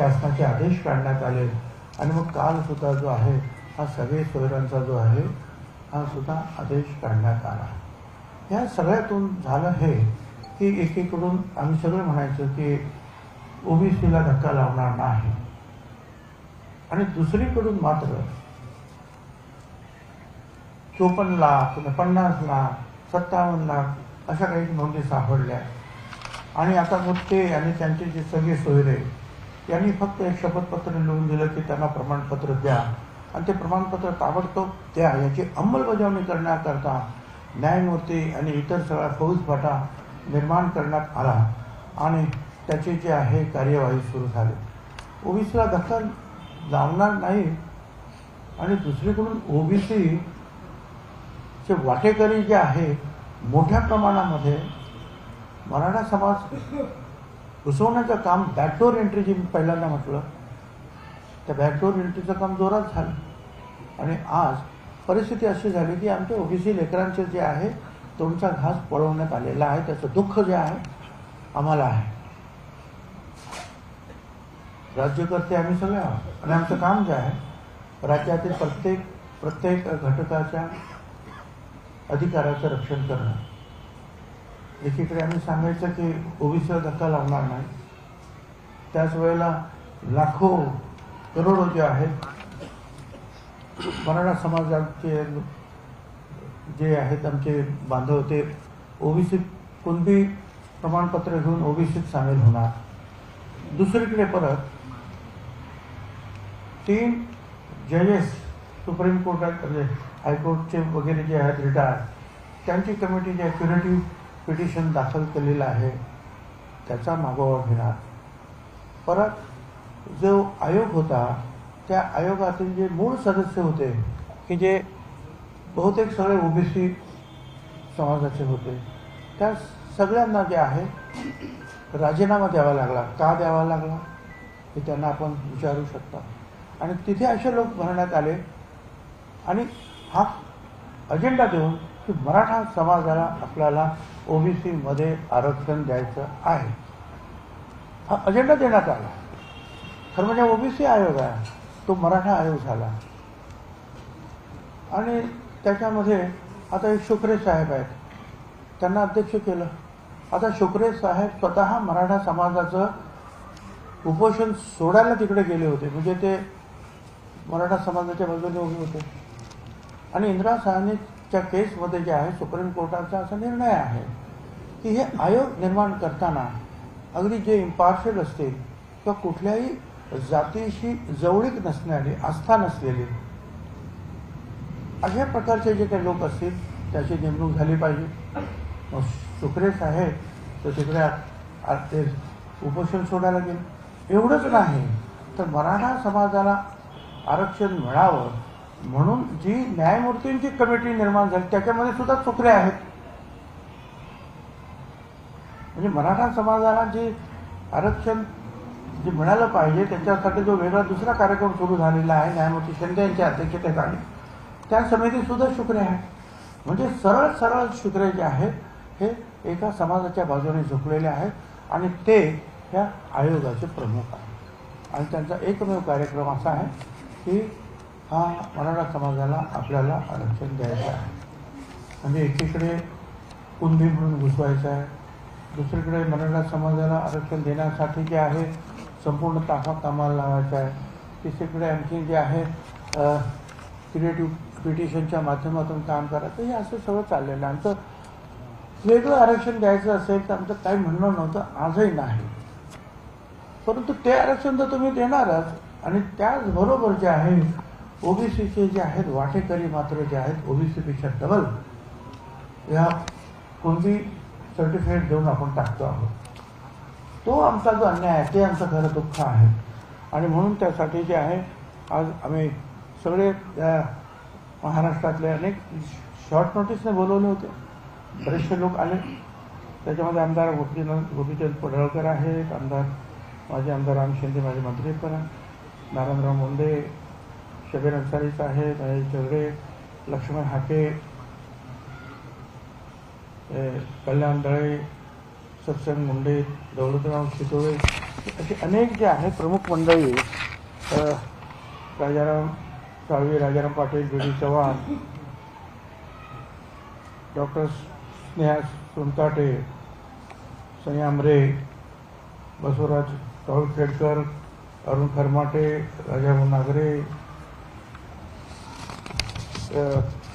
शासनाचे आदेश काढण्यात आले आणि मग काल सुद्धा जो आहे हा सगळे सोयऱ्यांचा जो आहे हा सुद्धा आदेश काढण्यात आला. या सगळ्यातून झालं हे की एकीकडून आम्ही सगळे म्हणायचं की ओबीसीला धक्का लावणार नाही आणि दुसरीकडून मात्र 54 लाख 50 लाख 57 लाख अशा काही नोंदी सापडल्या आणि आता मग ते आणि त्यांचे जे सगळे सोयरे यांनी फक्त एक शपथपत्र लिहून दिलं की त्यांना प्रमाणपत्र द्या आणि ते प्रमाणपत्र ताबडतोब द्या याची अंमलबजावणी करण्याकरता न्यायमूर्ती आणि इतर सगळा फौजफाटा निर्माण करण्यात आला आणि त्याची जी आहे कार्यवाही सुरू झाली. ओबीसीला धक्का लावणार नाही आणि दुसरीकडून ओबीसीचे वाटेकरी जे आहे मोठ्या प्रमाणामध्ये मराठा समाज घुसवण्याचं काम बॅकडोर एंट्री जी मी पहिल्यांदा म्हटलं त्या बॅकडोर एंट्रीचं काम जोरात झालं आणि आज परिस्थिती अशी झाली की आमच्या ओबीसी लेकरांचे जे आहे तोंडचा घास पळवण्यात आलेला आहे. त्याचं दुःख जे आहे आम्हाला आहे. राज्यकर्ते आम्ही सगळे आहोत आणि आमचं काम जे आहे राज्यातील प्रत्येक घटकाच्या अधिकाराचं रक्षण करणं. एकीकडे आम्ही सांगायचं की ओबीसीला धक्का लावणार नाही, त्याच वेळेला लाखो करोडो जे आहेत मराठा समाजाचे जे आहेत आमचे बांधव ते ओबीसी कुणबी प्रमाणपत्र घेऊन ओबीसीत सामील होणार. दुसरीकडे परत 3 जजेस सुप्रीम कोर्टात म्हणजे हायकोर्टचे वगैरे जे आहेत रिटायर्ड त्यांची कमिटी जे क्युरेटिव्ह पिटिशन दाखल केलेलं आहे त्याचा मागोवा घेणार. परत जो आयोग होता त्या आयोगातील जे मूळ सदस्य होते की जे बहुतेक सगळे ओबीसी समाजाचे होते त्या सगळ्यांना जे आहे राजीनामा द्यावा लागला. का द्यावा लागला हे त्यांना आपण विचारू शकता. आणि तिथे असे लोक भरण्यात आले आणि हा अजेंडा देऊन की मराठा समाजाला आपल्याला ओबीसीमध्ये आरक्षण द्यायचं आहे हा अजेंडा देण्यात आला. खरं म्हणजे ओबीसी आयोग आहे तो मराठा आयोग झाला आणि त्याच्यामध्ये आता एक शुक्रे साहेब आहेत त्यांना अध्यक्ष केलं. आता शुक्रे साहेब स्वतः मराठा समाजाचं उपोषण सोडायला तिकडे गेले होते म्हणजे ते मराठा समाजाच्या बाजूने उभे होते आणि इंदिरा साहनीच्या केसमध्ये जे आहे सुप्रीम कोर्टाचा असा निर्णय आहे की हे आयोग निर्माण करताना अगदी जे इम्पार्शियल असतील किंवा कुठल्याही जातीशी जवळीक नसणारी आस्था नसलेली अशा प्रकारचे जे काही लोक असतील त्याची नेमणूक झाली पाहिजे. मग शुक्रे साहेब तर तिकडे ते उपोषण सोडायला गेले. एवढंच नाही तर मराठा समाजाला आरक्षण मिळावं म्हणून जी न्यायमूर्तींची कमिटी निर्माण झाली त्याच्यामध्ये सुद्धा शुक्रे आहेत. म्हणजे मराठा समाजाला जे आरक्षण जे मिळालं पाहिजे त्याच्यासाठी जो वेगळा दुसरा कार्यक्रम सुरू झालेला आहे न्यायमूर्ती शिंदे यांच्या अध्यक्षतेखाली त्या समिती सुद्धा शुक्रे आहे. म्हणजे सरळ शुक्रे जे आहेत हे एका समाजाच्या बाजूने झुकलेले आहेत आणि ते ह्या आयोगाचे प्रमुख आहेत आणि त्यांचा एकमेव कार्यक्रम असा आहे की हा मराठा समाजाला आपल्याला आरक्षण द्यायचं आहे. म्हणजे एकीकडे कुणबी म्हणून घुसवायचं आहे, दुसरीकडे मराठा समाजाला आरक्षण देण्यासाठी जे आहे संपूर्ण ताफा कामाला लावायचा आहे, तिसरीकडे आणखी जे आहे क्रिएटिव्ह पिटिशनच्या माध्यमातून काम करायचं. हे असं सगळं चाललेलं आहे. आमचं वेगळं आरक्षण द्यायचं असेल तर आमचं काही म्हणणं नव्हतं, आजही नाही. परंतु ते आरक्षण तर तुम्ही देणारच आणि त्याचबरोबर जे आहे ओबीसीचे जे आहेत वाटेकरी मात्र जे आहेत ओबीसीपेक्षा डबल या कुणबी सर्टिफिकेट देऊन आपण टाकतो आहोत. तो आमचा जो अन्याय आहे ते आमचं खरं दुःख आहे आणि म्हणून त्यासाठी जे आहे आज आम्ही सगळे महाराष्ट्रातले अनेक शॉर्ट नोटीसने बोलवले होते. बरेचसे लोक आले. त्याच्यामध्ये आमदार गोपीचंद पडळकर आहेत, माजी आमदार राम शिंदे माझे मंत्री पण नारायणराव मुंडे, शबीर अन्सारी साहेब, महेश झगडे, लक्ष्मण हाके, कल्याण दळे, सत्संग मुंडे, दौलतराव शितोळे असे अनेक जे आहेत प्रमुख मंडळी, राजाराम साळवे, राजाराम पाटील, बी.डी. चव्हाण, डॉक्टर स्नेहा सोनताटे, सनी आमरे, बसवराज खेडकर, अरुण खरमाटे, राजाभाऊ नागरे,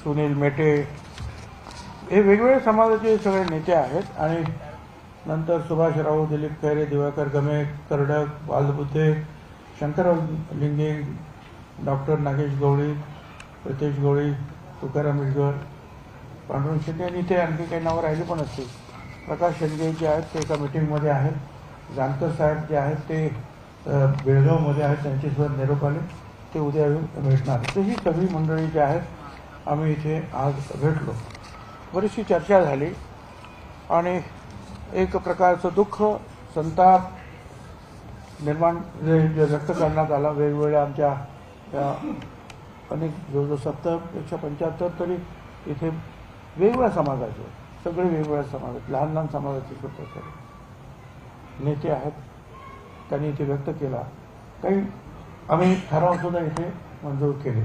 सुनील मेटे, हे वेगवेगळ्या समाजाचे सगळे नेते आहेत. आणि नंतर सुभाषराव, दिलीप खैरे, दिवाकर गमे, कर्डक, बालबुद्धे, शंकरराव लिंगे, डॉक्टर नागेश गवळी, प्रतेश गवळी, तुकाराम मिटकर, पांडुरंग शेट्टी, आणि इथे आणखी काही नावं राहिली पण असतील. प्रकाश शेंडगे जे आहेत ते एका मिटिंगमध्ये आहेत. जानकर साहेब जे आहेत ते बेळगावमध्ये आहेत, त्यांच्यासोबत निरोप आले, ते उद्या येऊन भेटणार. तर ही सगळी मंडळी जी आहेत आम्ही इथे आज भेटलो. बरीचशी चर्चा झाली आणि एक प्रकारचं दुःख, संताप निर्माण जे व्यक्त करण्यात आला. वेगवेगळ्या आमच्या अनेक जवळजवळ 70-75 तरी इथे वेगवेगळ्या समाजाचे, सगळे वेगवेगळ्या समाजाचे, लहान लहान समाजाचे सुद्धा नेते आहेत, त्यांनी इथे व्यक्त केला. काही आम्ही ठरावसुद्धा इथे मंजूर केले.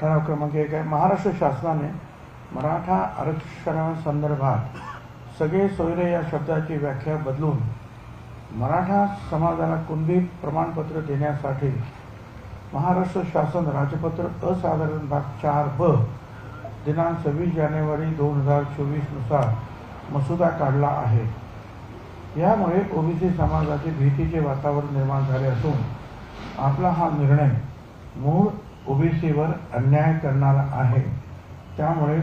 ठराव क्रमांक 1 आहे, महाराष्ट्र शासनाने मराठा आरक्षणासंदर्भात सगळे सोयरे या शब्दाची व्याख्या बदलून मराठा समाजाला कुणबी प्रमाणपत्र देण्यासाठी महाराष्ट्र शासन राजपत्र असाधारण भाग 4ब दिनांक 26 जानेवारी 2024 नुसार मसुदा काढला आहे. यामुळे ओबीसी समाजाचे भीतीचे वातावरण निर्माण झाले असून आपला हा निर्णय मूळ ओबीसीवर अन्याय करणारा आहे. त्यामुळे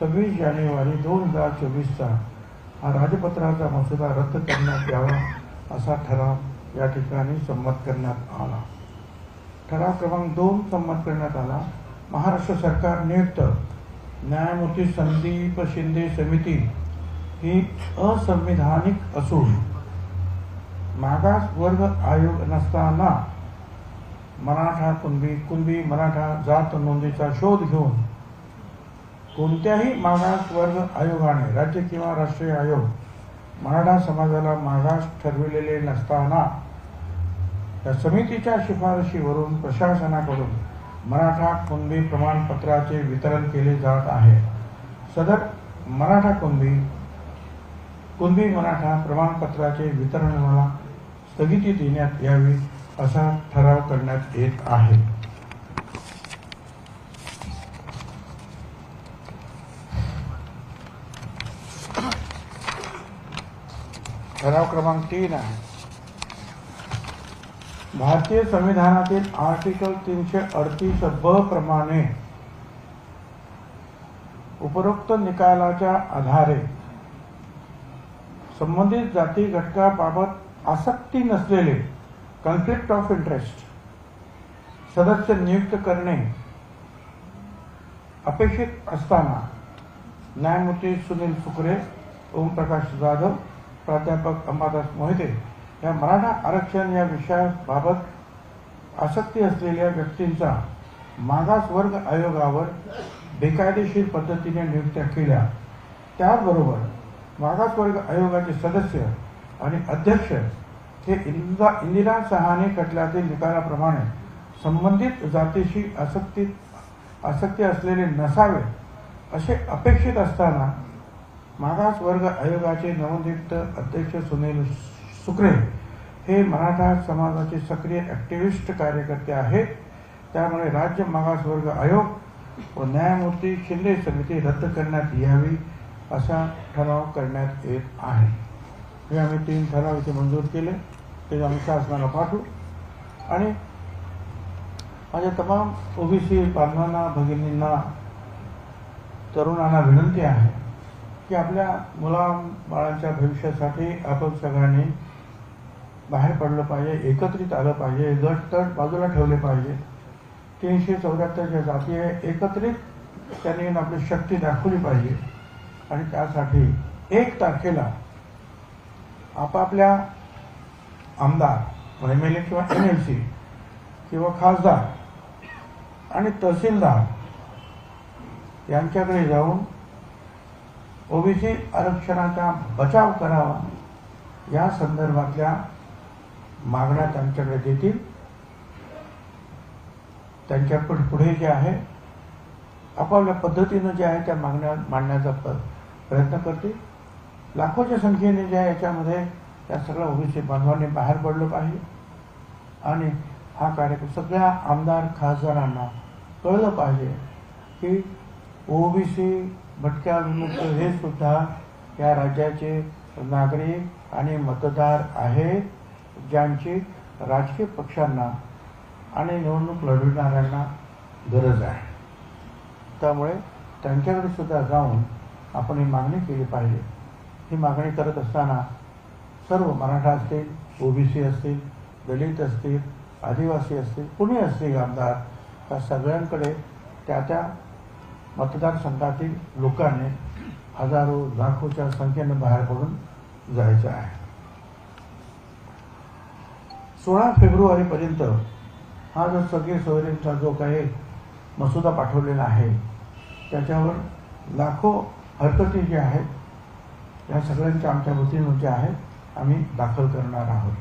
26 जानेवारी 2024चा हा राजपत्राचा मसुदा रद्द करण्यात यावा असा ठराव या ठिकाणी संमत करण्यात आला. ठराव क्रमांक 2 संमत करण्यात आला. महाराष्ट्र सरकार नियुक्त न्यायमूर्ती संदीप शिंदे समिती ही असंविधानिक असून मागास वर्ग आयोग नसताना मराठा कुणबी मराठा जात नोंदीचा शोध घेऊन कोणत्याही मागास वर्ग आयोगाने, राज्य किंवा राष्ट्रीय आयोग, मराठा समाजाला मागास ठरविलेले नसताना या समितीच्या शिफारशीवरून प्रशासनाकडून मराठा कुणबी प्रमाणपत्राचे वितरण केले जात आहे. सदर मराठा कुणबी मराठा प्रमाणपत्राचे वितरणाला स्थगिती देण्यात यावी असा ठराव करण्यात येत आहे. ठराव क्रमांक 3 आहे. भारतीय संविधानातील आर्टिकल 338 प्रमाणे उपरोक्त निकालाच्या आधारे संबंधित जाती घटकाबाबत आसक्ती नसलेले कॉन्फ्लिक्ट ऑफ इंटरेस्ट सदस्य नियुक्त करणे अपेक्षित असताना न्यायमूर्ती सुनील फुकरे, ओमप्रकाश जाधव, प्राध्यापक अंबादास मोहिते या मराठा आरक्षण या विषयाबाबत आसक्ती असलेल्या व्यक्तींचा मागास वर्ग आयोगावर बेकायदेशीर पद्धतीने नियुक्त्या केल्या. त्याचबरोबर मागास वर्ग आयोगाचे सदस्य आणि अध्यक्ष हे इंदिरा सहानी खटल्यातील निकालाप्रमाणे संबंधित जातीशी आसक्ती असलेले नसावे असे अपेक्षित असताना मागास वर्ग आयोगाचे नवनियुक्त अध्यक्ष सुनील सुकरे हे मराठा समाजाचे सक्रिय ॲक्टिव्हिस्ट कार्यकर्ते आहेत. त्यामुळे राज्य मागास वर्ग आयोग व न्यायमूर्ती शिंदे समिती रद्द करण्यात यावी असा ठराव करण्यात येत आहे. हे आम्ही 3 ठराव इथे मंजूर केले, ते आम्ही शासनाला पाठवू. आणि माझ्या तमाम ओबीसी बांधवांना, भगिनींना, तरुणांना विनंती आहे की आपल्या मुलाबाळांच्या भविष्यासाठी आपण सगळ्यांनी बाहेर पडलं पाहिजे, एकत्रित आलं पाहिजे, गट बाजूला ठेवले पाहिजे. 374 ज्या जाती आहे एकत्रित त्यांनी आपली शक्ती दाखवली पाहिजे. आणि त्यासाठी 1 तारखेला आपापल्या आमदार, MLA किंवा NLC किंवा खासदार आणि तहसीलदार यांच्याकडे जाऊन ओबीसी आरक्षणाचा बचाव करावा या संदर्भातल्या मागण्या त्यांच्याकडे देतील. त्यांच्या पुढे जे आहे आपापल्या पद्धतीनं जे आहे त्या मागण्या मांडण्याचा प्रयत्न करतील. लाखोच्या संख्येने जे आहे याच्यामध्ये त्या सगळ्या ओबीसी बांधवांनी बाहेर पडलं पाहिजे आणि हा कार्यक्रम सगळ्या आमदार खासदारांना कळलं पाहिजे की ओबीसी भटक्या विमुक्त हे सुद्धा या राज्याचे नागरिक आणि मतदार आहेत, ज्यांची राजकीय पक्षांना आणि निवडणूक लढवणाऱ्यांना गरज आहे. त्यामुळे त्यांच्याकडे सुद्धा जाऊन आपण ही मागणी केली पाहिजे. ही मागणी करत असताना सर्व मराठा असतील, ओबीसी असतील, दलित असतील, आदिवासी असतील, कुणी असतील आमदार, त्या सगळ्यांकडे त्या मतदारसंघातील लोकांनी हजारो लाखोच्या संख्येने बाहेर पडून जायचं आहे. 16 फेब्रुवारीपर्यंत हा जो सगळे सोयरेंचा जो काही मसुदा पाठवलेला आहे त्याच्यावर लाखो हरकती ज्या आहेत या सगळ्यांच्या आमच्या वतीनं जे आहेत आम्ही दाखल करणार आहोत.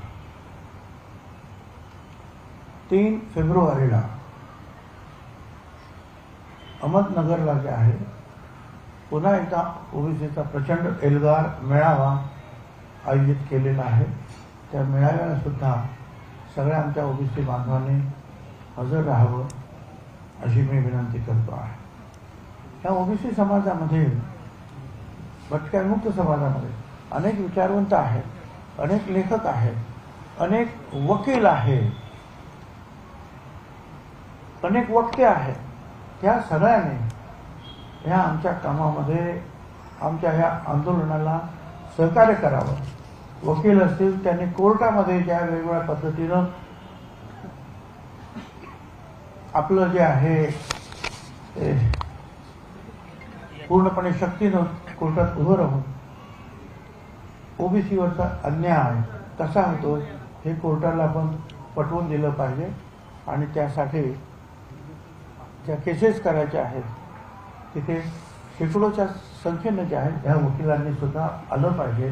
3 फेब्रुवारीला अहमदनगरला जे आहे पुन्हा एकदा ओबीसीचा प्रचंड एल्गार मेळावा आयोजित केलेला आहे. त्या मेळाव्याला सुद्धा सगळ्या आमच्या ओबीसी बांधवांनी हजर राहावं अशी मी विनंती करतो आहे. या ओबीसी समाजामध्ये भटक्यामुक्त समाजामध्ये अनेक विचारवंत आहेत, अनेक लेखक आहेत, अनेक वकील आहेत, अनेक वक्ते आहेत. त्या सगळ्यांनी ह्या आमच्या कामामध्ये आमच्या ह्या आंदोलनाला सहकार्य करावं. वकील असतील त्यांनी कोर्टामध्ये ज्या वेगवेगळ्या पद्धतीनं आपलं जे आहे पूर्णपणे शक्तीनं कोर्टात उभं राहून ओबीसीवरचा अन्याय कसा होतो हे कोर्टाला आपण पटवून दिलं पाहिजे. आणि त्यासाठी ज्या केसेस करायच्या आहेत तिथे शेकडोच्या संख्येनं जे आहेत ह्या वकिलांनी सुद्धा आलं पाहिजे.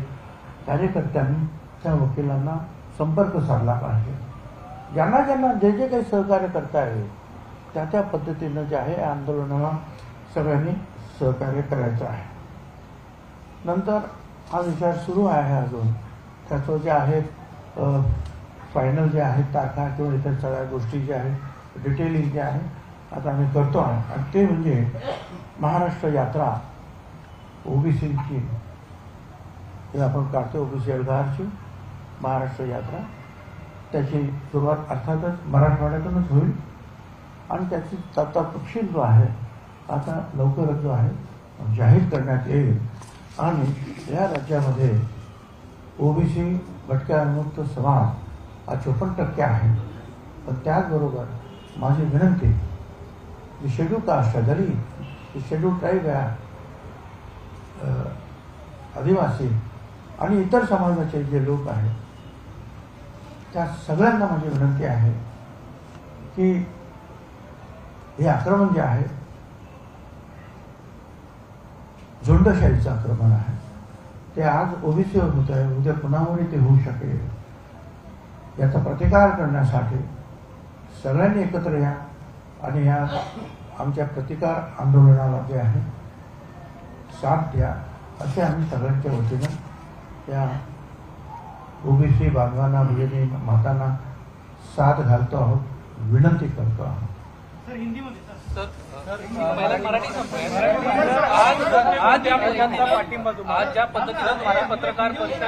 कार्यकर्त्यांनी त्या वकिलांना संपर्क साधला पाहिजे. ज्यांना ज्यांना जे जे काही सहकार्य करता येईल त्या पद्धतीनं जे आहे आंदोलनाला सगळ्यांनी सहकार्य करायचं आहे. नंतर हा विचार सुरू आहे अजून त्याचं जे आहे फायनल जे आहेत तारखा किंवा इतर सगळ्या गोष्टी ज्या आहेत डिटेलिंग जे आहे आता आम्ही करतो आहे. आणि ते म्हणजे महाराष्ट्र यात्रा ओबीसीची हे आपण काढतो ओबीसी एल्गारची महाराष्ट्र यात्रा. त्याची सुरुवात अर्थातच मराठवाड्यातूनच होईल आणि त्याची तपशील जो आहे आता लवकरच जो आहे जाहीर करण्यात येईल. आणि या राज्यामध्ये ओबीसी भटक्यामुक्त समाज हा 54% आहे. पण त्याचबरोबर माझी विनंती जी शेड्यूल कास्ट आहे, दलित, जी शेड्यूल ट्राईब आहे, आदिवासी आणि इतर समाजाचे जे लोक आहेत त्या सगळ्यांना माझी विनंती आहे की हे आक्रमण जे आहे झुंडशाहीचं आक्रमण आहे. ते आज ओबीसीवर होत आहे, उद्या पुन्हावरही ते होऊ शकेल. याचा प्रतिकार करण्यासाठी सगळ्यांनी एकत्र या आणि या आमच्या प्रतिकार आंदोलनाला जे आहे साथ द्या असे आम्ही सगळ्यांच्या वतीनं त्या ओबीसी बांधवांना भगिनी मातांना साथ घालतो आहोत, विनंती करतो आहोत. आज ज्या पद्धतीनं तुम्हाला पत्रकार परिषद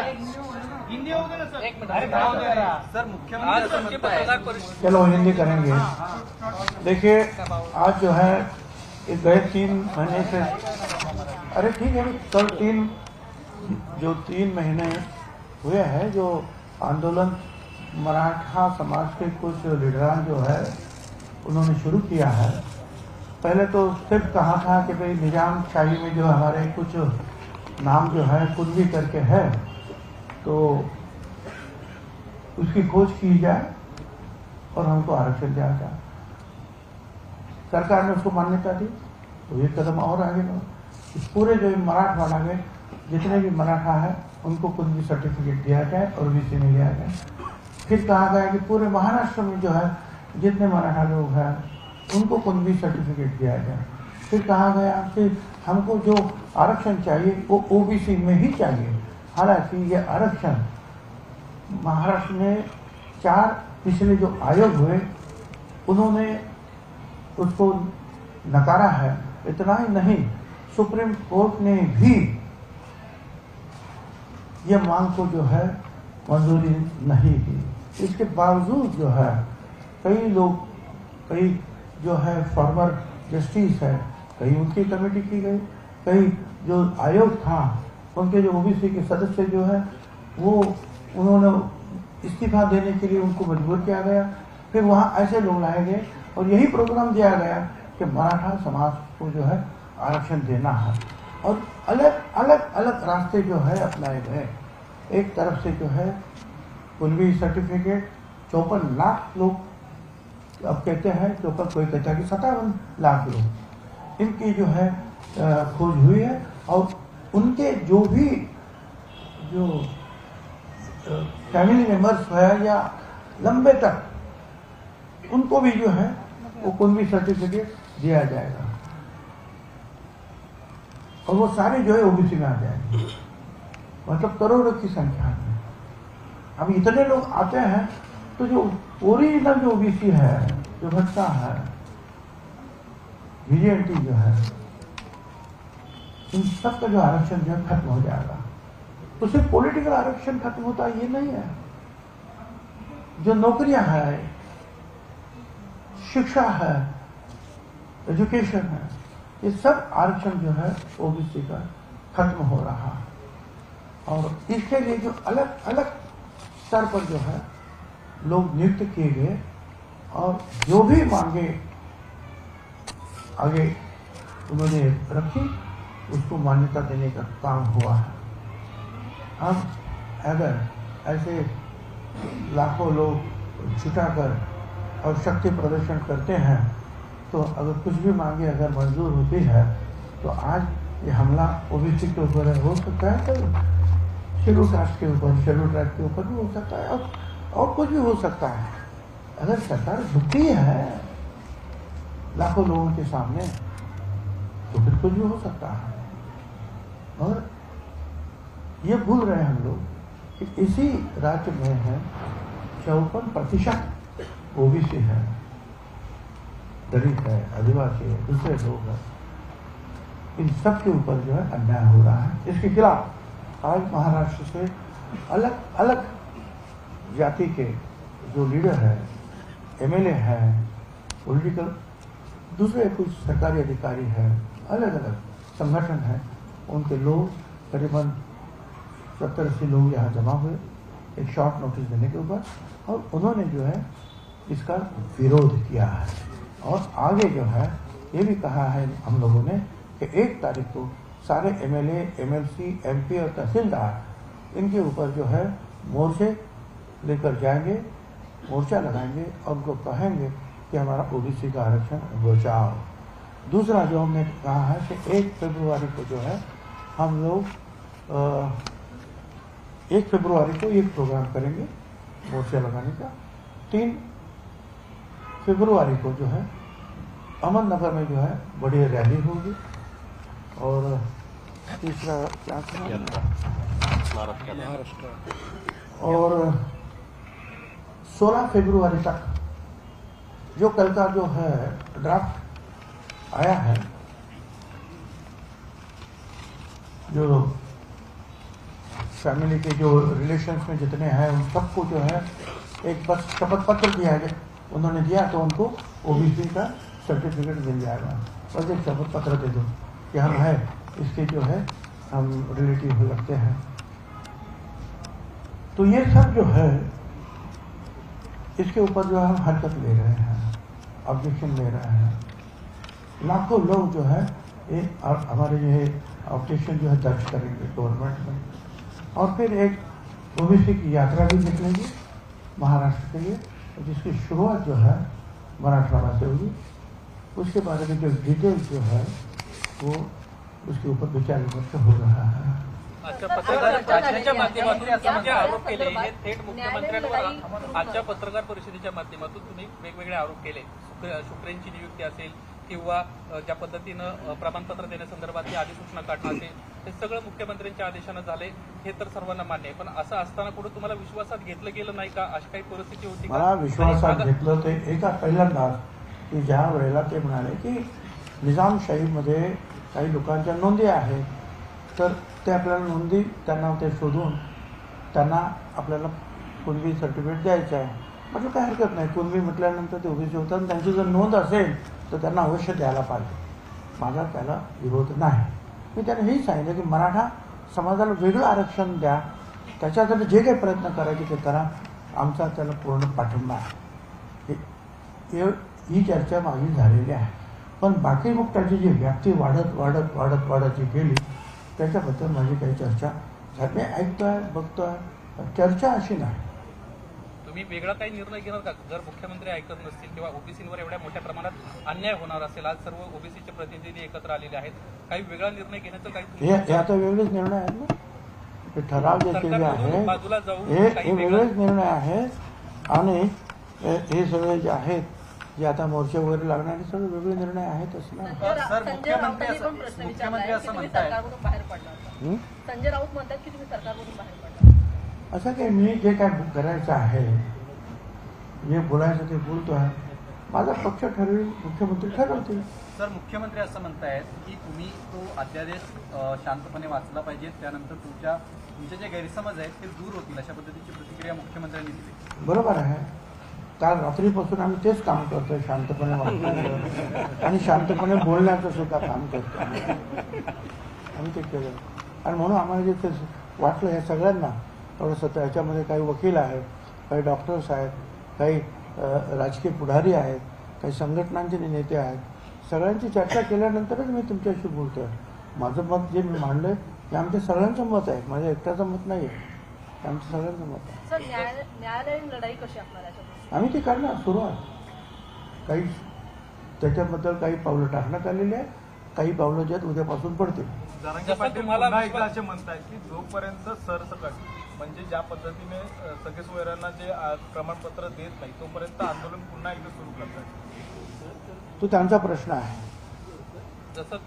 चलो हिंदी करेंगे. देखिए आज जो है गए 3 महीने से अरे ठीक है कल 3 महीने हुए हैं जो आंदोलन मराठा समाज के कुछ लीडरान जो है उन्होंने शुरू किया है. पहले तो सिर्फ कहा था कि भाई निजाम शाही में जो हमारे कुछ नाम जो है कुंजी करके है तो उसकी खोज की जाए और हमको आरक्षण दिया जाए. सरकार ने उसको मान्यता दी तो एक कदम और आगे बढ़ा. इस पूरे जो मराठवाड़ा में जितने भी मराठा है उनको कुछ भी सर्टिफिकेट दिया जाए और ओबीसी में लिया जाए। फिर कहा गया कि पूरे महाराष्ट्र में जो है जितने मराठा लोग हैं उनको कुछ भी सर्टिफिकेट दिया जाए। फिर कहा गया कि हमको जो आरक्षण चाहिए वो ओबीसी में ही चाहिए। हालांकि ये आरक्षण महाराष्ट्र में 4 पिछले जो आयोग हुए उन्होंने उसको नकारा है। इतना ही नहीं, सुप्रीम कोर्ट ने भी यह मांग को जो है मंजूरी नहीं दी। इसके बावजूद जो है कई लोग, कई जो है फॉर्मर जस्टिस है, कई उनकी कमेटी की गई, कई जो आयोग था उनके जो ओबीसी के सदस्य जो है वो उन्होंने इस्तीफा देने के लिए उनको मजबूर किया गया। फिर वहाँ ऐसे लोग लाए गए और यही प्रोग्राम दिया गया कि मराठा समाज को जो है आरक्षण देना है और अलग अलग रास्ते जो है अपनाए गए। एक तरफ से जो है कुलवी सर्टिफिकेट 54 लाख लोग अब कहते हैं, कोई कहता है कि 57 लाख लोग इनकी जो है खोज हुई है और उनके जो भी जो फैमिली मेंबर्स है या लंबे तक उनको भी जो है वो कुलवी सर्टिफिकेट दिया जाएगा और वो सारे जो है ओबीसी में आ जाएंगे। मतलब करोड़ों की संख्या में अब इतने लोग आते हैं तो जो ओरिजिनल जो ओबीसी है, जो भत्ता है, वीजेएनटी जो है, इन सब का जो आरक्षण जो है खत्म हो जाएगा। तो सिर्फ पॉलिटिकल आरक्षण खत्म होता ये नहीं है, जो नौकरियां है, शिक्षा है, एजुकेशन है, ये सब आरक्षण जो है ओबीसी का खत्म हो रहा है। और इसके लिए जो अलग अलग स्तर पर जो है लोग नियुक्त किए गए और जो भी मांगे आगे उन्होंने रखी, उसको मान्यता देने का काम हुआ है। अब अगर ऐसे लाखों लोग छुटाकर और शक्ति प्रदर्शन करते हैं तो अगर कुछ भी मांगे अगर मंजूर होती है तो आज ये हमला ओबीसी के ऊपर हो सकता है, तो शेड्यूल कास्ट के ऊपर, शेड्यूल ट्राइब के ऊपर भी हो सकता है और कुछ भी हो सकता है। अगर सरकार झुकती है लाखों लोगों के सामने तो फिर कुछ भी हो सकता है। और ये भूल रहे हैं हम लोग कि इसी राज्य में है 54% ओबीसी है, दलित है, आदिवासी है, दूसरे लोग हैं। इन सब के ऊपर जो है अन्याय हो रहा है। इसके खिलाफ आज महाराष्ट्र से अलग अलग जाति के जो लीडर है, एमएलए है, पॉलिटिकल दूसरे कुछ सरकारी अधिकारी है, अलग अलग संगठन है, उनके लोग करीबन 70-80 लोग यहाँ जमा हुए एक शॉर्ट नोटिस देने के ऊपर, और उन्होंने जो है इसका विरोध किया है। और आगे जो है ये भी कहा है हम लोगों ने कि 1 तारीख को सारे एमएलए, एमएलसी, एमपी और तहसीलदार इनके ऊपर जो है मोर्चे लेकर जाएंगे, मोर्चा लगाएंगे और उनको कहेंगे कि हमारा ओबीसी का आरक्षण बचाओ। दूसरा जो हमने कहा है कि 1 फरवरी को जो है हम लोग 1 फरवरी को एक प्रोग्राम करेंगे मोर्चा लगाने का। 3 फरवरी को जो है अहमदनगर में जो है बड़ी रैली होगी और तीसरा क्या महाराष्ट्र, और 16 फरवरी तक जो कल का जो है ड्राफ्ट आया है, जो फैमिली के जो रिलेशंस में जितने हैं उन सबको जो है एक बस शपथ पत्र दिया गया, उन्होंने दिया तो उनको ओबीसी का सर्टिफिकेट मिल जाएगा। बस एक शपथ पत्र दे दो कि हम है इसके जो है हम रिलेटिव हो लगते हैं। तो ये सब जो है इसके ऊपर जो है हम हरकत ले रहे हैं, ऑब्जेक्शन ले रहे हैं। लाखों लोग जो है हमारे जो है ऑब्जेक्शन जो है दर्ज करेंगे गवर्नमेंट में, और फिर एक ओबीसी की यात्रा भी निकलेगी महाराष्ट्र के लिए, जिसकी शुरुआत जो है मराठवाड़ा से होगी। उसके बारे में जो डिटेल्स जो है वो उसके ऊपर विचार विमर्श हो रहा है। आजच्या पत्रकार परिषदेच्या माध्यमातून तुम्ही जे आरोप केले हे थेट मुख्यमंत्र्यांवर आजच्या पत्रकार परिषदेच्या माध्यमातून तुम्ही वेगवेगळे आरोप केले. शुक्रेंची नियुक्ती असेल किंवा ज्या पद्धतीनं प्रमाणपत्र देण्यासंदर्भातली अधिसूचना काढणं असेल, हे सगळं मुख्यमंत्र्यांच्या आदेशानं झाले, हे तर सर्वांना मान्य आहे. पण असं असताना कुठं तुम्हाला विश्वासात घेतलं गेलं नाही का? अशी काही परिस्थिती होती का? मला विश्वासात घेतलं ते एका पहिल्यांदाच की ज्या वेळेला ते म्हणाले की निजामशाहीमध्ये काही लोकांच्या नोंदी आहेत, तर ते आपल्याला नोंदी त्यांना ते शोधून त्यांना आपल्याला कुणबी सर्टिफिकेट द्यायचं आहे. म्हटलं काय हरकत नाही, कुणबी म्हटल्यानंतर ते ओबीसी होतात, त्यांची जर नोंद असेल तर त्यांना अवश्य द्यायला पाहिजे. माझा त्याला विरोध नाही. मी त्यांना हेही सांगितलं की मराठा समाजाला वेगळं आरक्षण द्या, त्याच्यासाठी जे काही प्रयत्न करायचे ते करा, आमचा त्याला पूर्ण पाठिंबा आहे. ही चर्चा माझी झालेली आहे. पण बाकी मग त्याची जी व्याप्ती वाढत जी गेली त्याच्याबद्दल माझी काही चर्चा झाली. ऐकतोय, बघतोय, चर्चा अशी नाही. तुम्ही वेगळा काही निर्णय घेणार का जर मुख्यमंत्री ऐकत नसतील किंवा ओबीसीवर एवढ्या मोठ्या प्रमाणात अन्याय होणार असेल? आज सर्व ओबीसीचे प्रतिनिधी एकत्र आलेले आहेत, काही वेगळा निर्णय घेण्याचं काही हे आता वेगळेच निर्णय आहेत ना. हे ठराव जे केले आहे बाजूला जाऊन हे वेगळेच निर्णय आहेत. आणि हे सगळे जे आहेत जे आता मोर्चे वगैरे लागणारे सगळे वेगळे निर्णय आहेतच ना. संजय असं म्हणतात संजय राऊत म्हणतात की तुम्ही सरकारमधून बाहेर पडला. असं काही मी जे काय करायचं आहे, जे बोलायचं ते बोलतोय. माझा पक्ष ठरवेल, मुख्यमंत्री ठरवतील. सर, मुख्यमंत्री असं म्हणतायत की तुम्ही तो अध्यादेश शांतपणे वाचला पाहिजे, त्यानंतर तुमचे जे गैरसमज आहेत ते दूर होतील, अशा पद्धतीची प्रतिक्रिया मुख्यमंत्र्यांनी दिली. बरोबर आहे. काल रात्रीपासून आम्ही तेच काम करतोय, शांतपणे वाचण्याचं आणि शांतपणे बोलण्याचं सुद्धा काम करतो आम्ही ते केलं. आणि म्हणून आम्हाला जे ते वाटलं या सगळ्यांना थोडंसं त्याच्यामध्ये काही वकील आहेत, काही डॉक्टर्स आहेत, काही राजकीय पुढारी आहेत, काही संघटनांचे नेते आहेत, सगळ्यांची चर्चा केल्यानंतरच मी तुमच्याशी बोलतोय. माझं मत जे मी मांडलंय ते आमच्या सगळ्यांचं मत आहे, माझ्या एकट्याचं मत नाही आहे, आमचं सगळ्यांचं मत आहे. सर, न्यायालयीन लढाई कशी असणार याच्यामध्ये? आम्ही ते करणार सुरुवात. काही त्याच्याबद्दल काही पावलं टाकण्यात आलेली आहे, काही पावलं ज्यात उद्यापासून पडतील. तुम्हाला असे म्हणताय की जोपर्यंत सरसकट म्हणजे ज्या पद्धतीने सगळे सोयऱ्यांना जे प्रमाणपत्र देत नाही तोपर्यंत आंदोलन पुन्हा एकदा सुरू करतात. तो त्यांचा प्रश्न आहे. जसं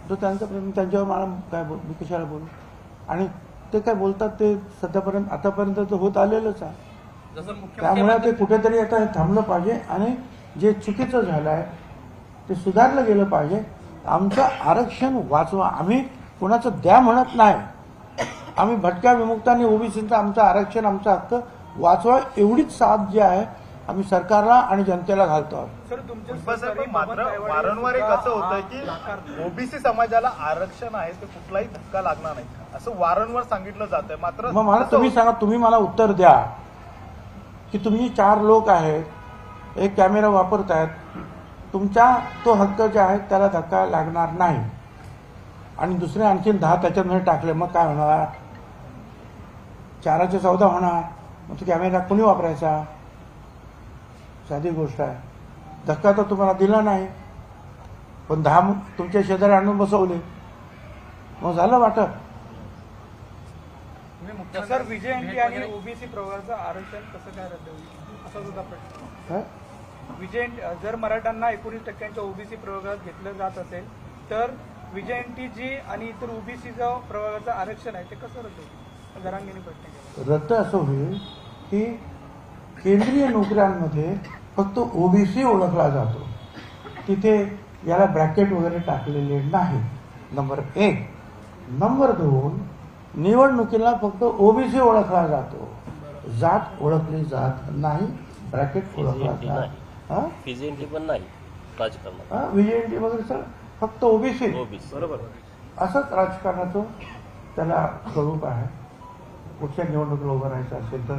तो त्यांचा प्रश्न, त्यांच्यावर मला काय मी कशाला बोलू? आणि ते काय बोलतात ते सध्यापर्यंत आतापर्यंत तर होत आलेलंच आहे. त्यामुळे ते कुठेतरी आता हे थांबलं पाहिजे आणि जे चुकीचं झालं आहे ते सुधारलं गेलं पाहिजे. आमचं आरक्षण वाचवा. आम्ही कोणाचं द्या म्हणत नाही. आम्ही भटक्या विमुक्तांनी ओबीसीचं आमचं आरक्षण, आमचा हक्क वाचवा एवढीच साथ जी आहे आम्ही सरकारला आणि जनतेला घालतो आहोत. मात्र वारंवार एक असं होतं की ओबीसी समाजाला आरक्षण आहे ते कुठलाही धक्का लागणार नाही असं वारंवार सांगितलं जात आहे. मात्र मग मला तुम्ही सांगा, तुम्ही मला उत्तर द्या की तुम्ही 4 लोक आहेत, एक कॅमेरा वापरतायत, तुमचा तो हक्क जे आहे त्याला धक्का लागणार नाही आणि दुसरे आणखीन 10 त्याच्यामध्ये टाकले, मग काय होणार? 4चे 14 होणार. मग तो कॅमेरा कोणी वापरायचा? साधी गोष्ट आहे. धक्का तर तुम्हाला दिला नाही, पण 10 तुमच्या शेजारी आणून बसवले, मग झालं वाटत. सर, विजयंती आणि ओबीसी प्रवर्गाचं आरक्षण कसं काय रद्द होईल असा सुद्धा प्रश्न. काय विजयंती जर मराठ्यांना 19% ओबीसी प्रवर्गात घेतलं जात असेल तर विजयंती जी आणि इतर ओबीसीचं प्रवर्गाचं आरक्षण आहे ते कसं रद्द होईल? जरांगीने प्रश्न केला. रद्द असं होईल की केंद्रीय नोकऱ्यांमध्ये फक्त ओबीसी ओळखला जातो, तिथे याला ब्रॅकेट वगैरे टाकलेले नाही. नंबर 1. नंबर 2, निवडणुकीला फक्त ओबीसी ओळखला जातो, जात ओळखली जात नाही, ब्रॅकेट ओळखला जात. विजयंती पण नाही राजकारणात. विजयंती वगैरे सर फक्त ओबीसी. बरोबर असंच राजकारणाचं त्याला स्वरूप आहे. कुठच्या निवडणुकीला उभं राहायचं असेल तर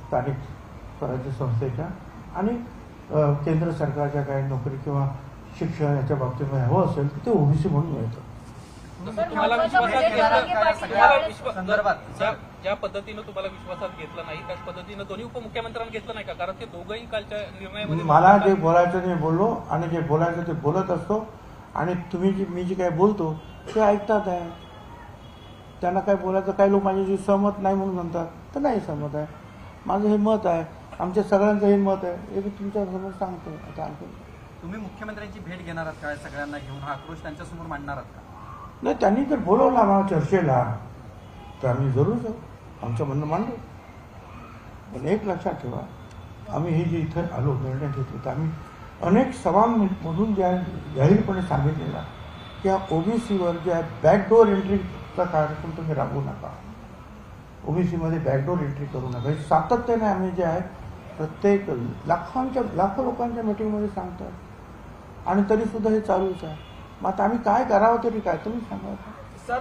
स्थानिक स्वराज्य संस्थेच्या आणि केंद्र सरकारच्या काही नोकरी किंवा शिक्षण याच्या बाबतीमध्ये हवं असेल तर ते ओबीसी म्हणून मिळतं. तुम्हाला विश्वासात संदर्भात ज्या पद्धतीनं तुम्हाला विश्वासात घेतलं नाही त्याच पद्धतीनं दोन्ही उपमुख्यमंत्र्यांना घेतलं नाही का? कारण ते दोघंही कालच्या निर्णयामध्ये मला जे बोलायचं ते बोललो आणि जे बोलायचं ते बोलत असतो आणि तुम्ही मी जे काही बोलतो ते ऐकतात आहे. त्यांना काय बोलायचं, काही लोक माझ्याशी सहमत नाही म्हणून म्हणतात, तर नाही सहमत आहे. माझं हे मत आहे, आमच्या सगळ्यांचं हे मत आहे, हे मी तुमच्यासमोर सांगतो. आता आणखी तुम्ही मुख्यमंत्र्यांची भेट घेणार आहात काय? सगळ्यांना घेऊन हा आक्रोश त्यांच्यासमोर मांडणार आहात का? नाही, त्यांनी जर बोलवलं आम्हाला चर्चेला तर आम्ही जरूर जाऊ, आमचं म्हणणं मांडू. पण एक लक्षात ठेवा, आम्ही हे जे इथं आलो निर्णय घेतले तर आम्ही अनेक सभांमधून ज्या जाहीरपणे सांगितलेला की या ओबीसीवर ज्या बॅकडोअर एंट्रीचा कार्यक्रम तुम्ही राबवू नका, ओबीसीमध्ये बॅकडोअर एंट्री करू नका. हे सातत्याने आम्ही जे आहे प्रत्येक लाखो लोकांच्या मीटिंगमध्ये सांगतात आणि तरीसुद्धा हे चालूच आहे. मग आता आम्ही काय करावं तरी काय तुम्ही सांगा. सर,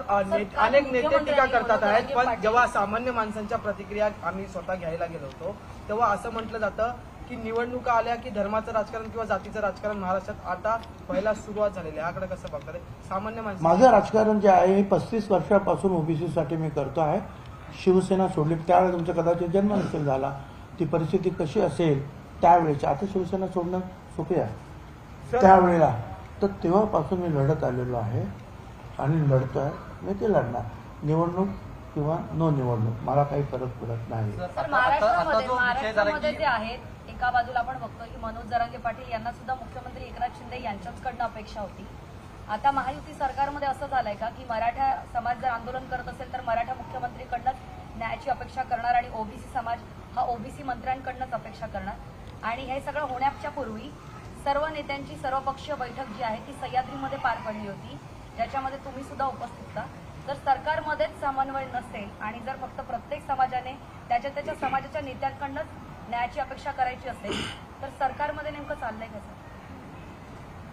अनेक नेते टीका करतात आहेत, पण जेव्हा सामान्य माणसांच्या प्रतिक्रिया आम्ही स्वतः घ्यायला गेलो होतो तेव्हा असं म्हटलं जातं की निवडणुका आल्या की धर्माचं राजकारण किंवा जातीचं राजकारण महाराष्ट्रात आता पहिला सुरुवात झालेली आहे. याकडे कसं बघतात सामान्य माणसं? माझं राजकारण जे आहे हे 35 वर्षापासून ओबीसीसाठी मी करतो आहे. शिवसेना सोडली त्यावेळेस तुमचा कदाचित जन्म नसेल झाला, ती परिस्थिती कशी असेल त्यावेळेची. आता शिवसेना सोडणं सोपे आहे त्यावेळेला, तर तेव्हापासून मी लढत आलेलो आहे आणि लढतोय. मी ते लढणार, निवडणूक किंवा नो निवडणूक मला काही फरक पडत नाही. सर, महाराष्ट्रामध्ये जे आहेत, एका बाजूला आपण बघतो की मनोज जरांगे पाटील यांना सुद्धा मुख्यमंत्री एकनाथ शिंदे यांच्याचकडनं अपेक्षा होती. आता महायुती सरकारमध्ये असं झालंय का की मराठा समाज जर आंदोलन करत असेल तर मराठा मुख्यमंत्रीकडनंच न्यायाची अपेक्षा करणार आणि ओबीसी समाज हा ओबीसी मंत्र्यांकडनंच अपेक्षा करणार. आणि हे सगळं होण्याच्या पूर्वी सर्व नेत्यांची सर्वपक्षीय बैठक जी आहे ती सह्याद्रीमध्ये पार पडली होती, ज्याच्यामध्ये तुम्ही सुद्धा उपस्थित होता. जर सरकारमध्येच समन्वय नसेल आणि जर फक्त प्रत्येक समाजाने त्याच्या समाजाच्या नेत्यांकडनंच न्यायाची अपेक्षा करायची असेल तर सरकारमध्ये नेमकं चाललंय कसं?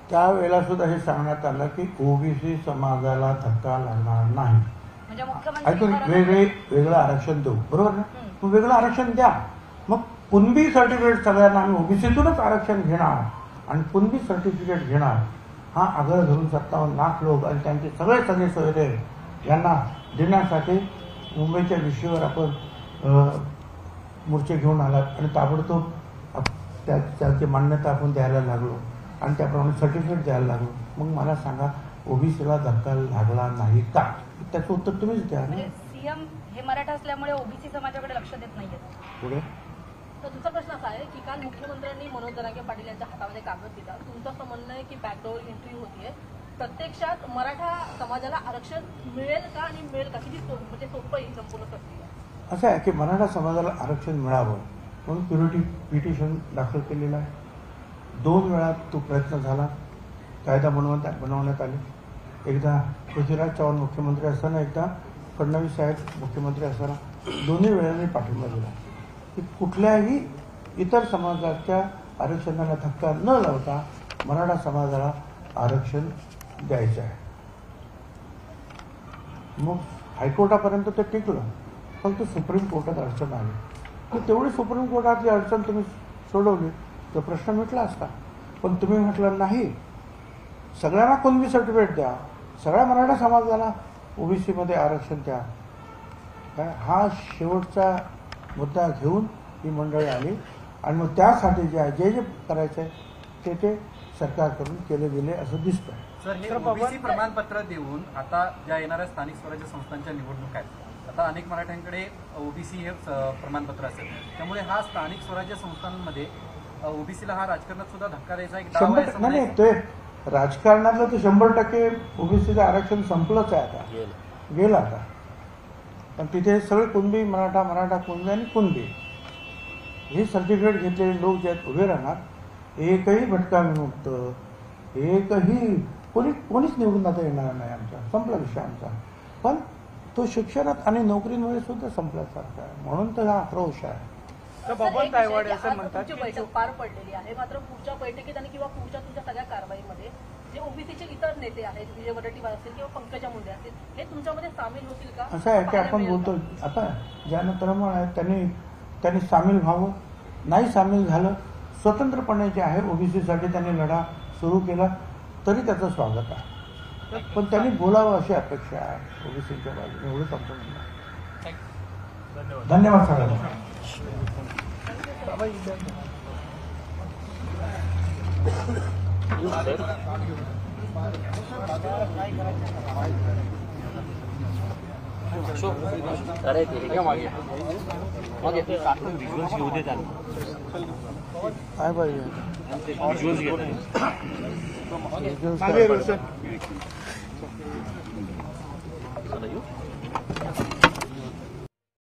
त्यावेळेला सुद्धा हे सांगण्यात आलं की ओबीसी समाजाला धक्का लागणार नाही. म्हणजे ऐकून मुख्यमंत्री वेगळं आरक्षण देऊ, बरोबर ना? मग वेगळं आरक्षण द्या. मग कुणबी सर्टिफिकेट सगळ्यांना आम्ही ओबीसीतूनच आरक्षण घेणार आणि कुणबी सर्टिफिकेट घेणार. हा आग्रह धरून 57 लाख लोक आणि त्यांचे सगळे सोयरे यांना देण्यासाठी मुंबईच्या विषयावर आपण मोर्चे घेऊन आलात आणि ताबडतोब त्याची मान्यता आपण द्यायला लागलो आणि त्याप्रमाणे सर्टिफिकेट द्यायला लागलो. मग मला सांगा, ओबीसीला धक्का लागला नाही का? त्याचं उत्तर तुम्हीच द्या ना. सीएम हे मराठा असल्यामुळे ओबीसी समाजाकडे लक्ष देत नाहीये. पुढे तर तुमचा प्रश्न असा आहे की काल मुख्यमंत्र्यांनी मनोज जरांगे पाटील यांच्या हातामध्ये कागद दिला. तुमचं असं म्हणणं आहे की बॅकडोअर एंट्री होतीये. प्रत्यक्षात मराठा समाजाला आरक्षण मिळेल का आणि मिळेल का? किती म्हणजे सोपं ही संपूर्ण प्रक्रिया? असं आहे की मराठा समाजाला आरक्षण मिळावं म्हणून प्युरिटी पिटिशन दाखल केलेलं आहे. 2 वेळा तो प्रयत्न झाला, कायदा बनवण्यात आले. एकदा पृथ्वीराज चव्हाण मुख्यमंत्री असताना, एकदा फडणवीस साहेब मुख्यमंत्री असताना. दोन्ही वेळांनी पाठिंबा दिला की कुठल्याही इतर समाजाच्या आरक्षणाला धक्का न लावता मराठा समाजाला आरक्षण द्यायचं आहे. मग हायकोर्टापर्यंत ते टिकलं, फक्त सुप्रीम कोर्टात अडचण आली. तर तेवढी सुप्रीम कोर्टातली अडचण तुम्ही सोडवली तर प्रश्न मिटला असता. पण तुम्ही म्हटलं नाही, सगळ्यांना कुणबी सर्टिफिकेट द्या, सगळ्या मराठा समाजाला ओबीसीमध्ये आरक्षण द्या. काय हा शेवटचा मुद्दा घेऊन ही मंडळी आली आणि मग त्यासाठी जे आहे जे करायचं आहे ते सरकारकडून केले गेले असं दिसतंय. सर, हे ओबीसी प्रमाणपत्र देऊन आता ज्या येणाऱ्या स्थानिक स्वराज्य संस्थांच्या निवडणुका आहेत, आता अनेक मराठ्यांकडे ओबीसी हे प्रमाणपत्र असेल, त्यामुळे हा स्थानिक स्वराज्य संस्थांमध्ये ओबीसीला हा राजकारणात सुद्धा धक्का द्यायचा एक डाव आहे. नाही, ते राजकारणातलं तर 100% ओबीसीचं आरक्षण संपलंच आहे, आता गेलं आता. पण तिथे सगळे कुणबी मराठा कुणबी आणि कुणबी हे सर्टिफिकेट घेतलेले लोक जे आहेत उभे राहणार. एकही भटका विमुक्त, एकही कोणीच निवडून आता येणार नाही. आमचा संपला विषय आमचा. पण तो शिक्षणात आणि नोकरीमुळे सुद्धा संपल्यासारखा आहे, म्हणून तर हा आक्रोश आहे. बबन तायवाडे असं म्हणतात तुमची बैठक पार पडलेली आहे, मात्र पुढच्या बैठकीत आणि किंवा पुढच्या तुमच्या सगळ्या कारवाईमध्ये जे ओबीसीचे इतर नेते आहेत, विजय वडेट्टीवार असतील किंवा पंकजा मुंडे असतील, हे तुमच्यामध्ये सामील होतील का? असं आहे की आपण बोलतो आता ज्यांना तळमळ आहे त्यांनी सामील व्हावं. नाही सामील झालं, स्वतंत्रपणे जे आहे ओबीसीसाठी त्यांनी लढा सुरू केला तरी त्याचं स्वागत आहे. पण त्यांनी बोलावं अशी अपेक्षा आहे ओबीसीच्या बाजूने. एवढंच आपण धन्यवाद सगळ्यांना. अरे ते काय पाहिजे चला येऊ